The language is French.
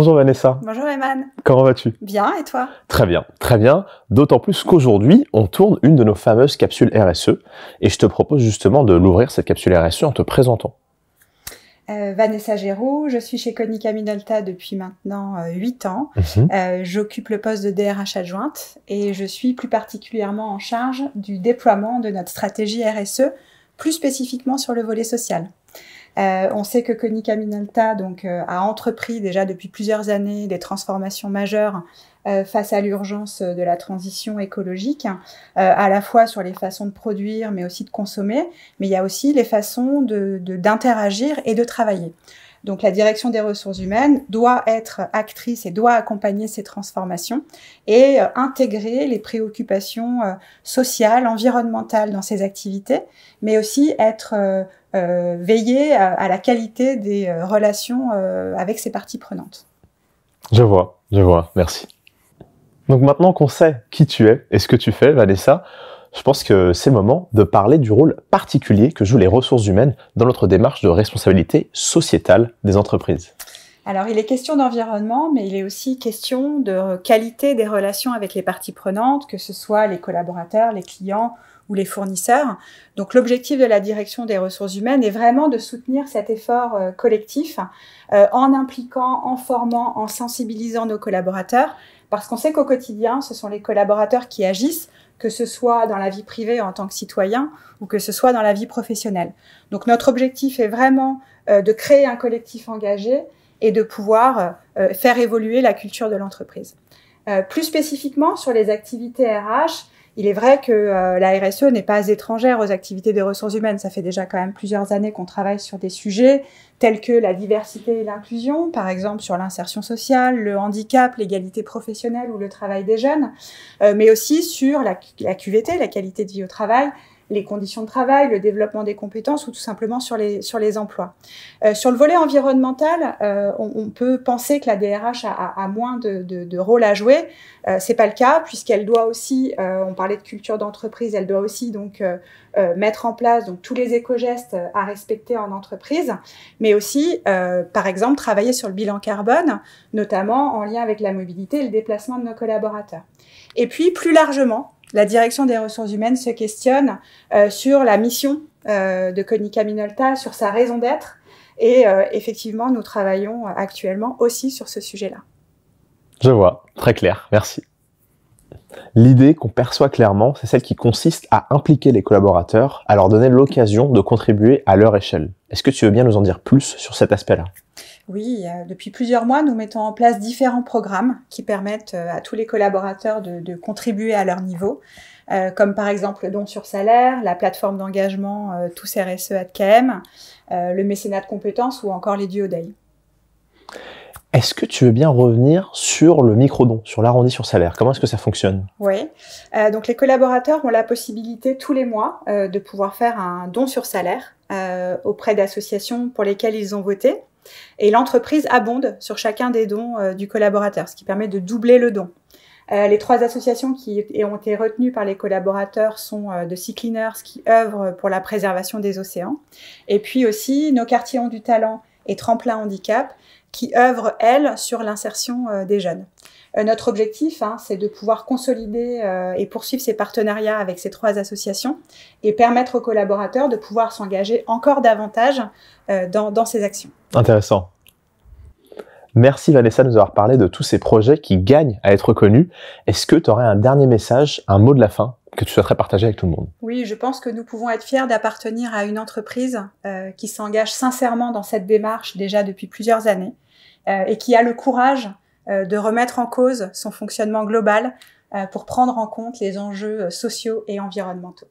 Bonjour Vanessa. Bonjour Eman. Comment vas-tu? Bien, et toi? Très bien, très bien. D'autant plus qu'aujourd'hui, on tourne une de nos fameuses capsules RSE et je te propose justement de l'ouvrir cette capsule RSE en te présentant. Vanessa Géraud, je suis chez Konica Minolta depuis maintenant 8 ans. J'occupe le poste de DRH adjointe et je suis plus particulièrement en charge du déploiement de notre stratégie RSE, plus spécifiquement sur le volet social. On sait que Konica Minolta a entrepris déjà depuis plusieurs années des transformations majeures face à l'urgence de la transition écologique, à la fois sur les façons de produire, mais aussi de consommer, mais il y a aussi les façons d'interagir et de travailler. Donc la direction des ressources humaines doit être actrice et doit accompagner ces transformations et intégrer les préoccupations sociales, environnementales dans ces activités, mais aussi être veiller à la qualité des relations avec ces parties prenantes. Je vois, merci. Donc maintenant qu'on sait qui tu es et ce que tu fais, Vanessa, je pense que c'est le moment de parler du rôle particulier que jouent les ressources humaines dans notre démarche de responsabilité sociétale des entreprises. Alors, il est question d'environnement, mais il est aussi question de qualité des relations avec les parties prenantes, que ce soit les collaborateurs, les clients ou les fournisseurs. Donc, l'objectif de la direction des ressources humaines est vraiment de soutenir cet effort collectif en impliquant, en formant, en sensibilisant nos collaborateurs, parce qu'on sait qu'au quotidien, ce sont les collaborateurs qui agissent, que ce soit dans la vie privée en tant que citoyen ou que ce soit dans la vie professionnelle. Donc, notre objectif est vraiment de créer un collectif engagé et de pouvoir faire évoluer la culture de l'entreprise. Plus spécifiquement, sur les activités RH, il est vrai que la RSE n'est pas étrangère aux activités des ressources humaines. Ça fait déjà quand même plusieurs années qu'on travaille sur des sujets tels que la diversité et l'inclusion, par exemple sur l'insertion sociale, le handicap, l'égalité professionnelle ou le travail des jeunes, mais aussi sur la QVT, la qualité de vie au travail, les conditions de travail, le développement des compétences ou tout simplement sur les emplois. Sur le volet environnemental, on peut penser que la DRH a moins de rôle à jouer. C'est pas le cas puisqu'elle doit aussi, on parlait de culture d'entreprise, elle doit aussi donc mettre en place donc tous les éco-gestes à respecter en entreprise, mais aussi, par exemple, travailler sur le bilan carbone, notamment en lien avec la mobilité et le déplacement de nos collaborateurs. Et puis, plus largement, la direction des ressources humaines se questionne sur la mission de Konica Minolta, sur sa raison d'être. Et effectivement, nous travaillons actuellement aussi sur ce sujet-là. Je vois, très clair, merci. L'idée qu'on perçoit clairement, c'est celle qui consiste à impliquer les collaborateurs, à leur donner l'occasion de contribuer à leur échelle. Est-ce que tu veux bien nous en dire plus sur cet aspect-là ? Oui, depuis plusieurs mois, nous mettons en place différents programmes qui permettent à tous les collaborateurs de contribuer à leur niveau, comme par exemple le don sur salaire, la plateforme d'engagement Tous RSE ADKM, le mécénat de compétences ou encore les Duo Day. Est-ce que tu veux bien revenir sur le micro-don, sur l'arrondi sur salaire? Comment est-ce que ça fonctionne? Oui, donc les collaborateurs ont la possibilité tous les mois de pouvoir faire un don sur salaire auprès d'associations pour lesquelles ils ont voté. Et l'entreprise abonde sur chacun des dons du collaborateur, ce qui permet de doubler le don. Les 3 associations qui ont été retenues par les collaborateurs sont The Sea Cleaners, qui œuvrent pour la préservation des océans, et puis aussi Nos quartiers ont du talent et Tremplin Handicap, qui œuvrent, elles, sur l'insertion des jeunes. Notre objectif, c'est de pouvoir consolider et poursuivre ces partenariats avec ces 3 associations et permettre aux collaborateurs de pouvoir s'engager encore davantage dans ces actions. Intéressant. Merci Vanessa de nous avoir parlé de tous ces projets qui gagnent à être connus. Est-ce que tu aurais un dernier message, un mot de la fin que tu souhaiterais partager avec tout le monde? Oui, je pense que nous pouvons être fiers d'appartenir à une entreprise qui s'engage sincèrement dans cette démarche déjà depuis plusieurs années et qui a le courage de remettre en cause son fonctionnement global pour prendre en compte les enjeux sociaux et environnementaux.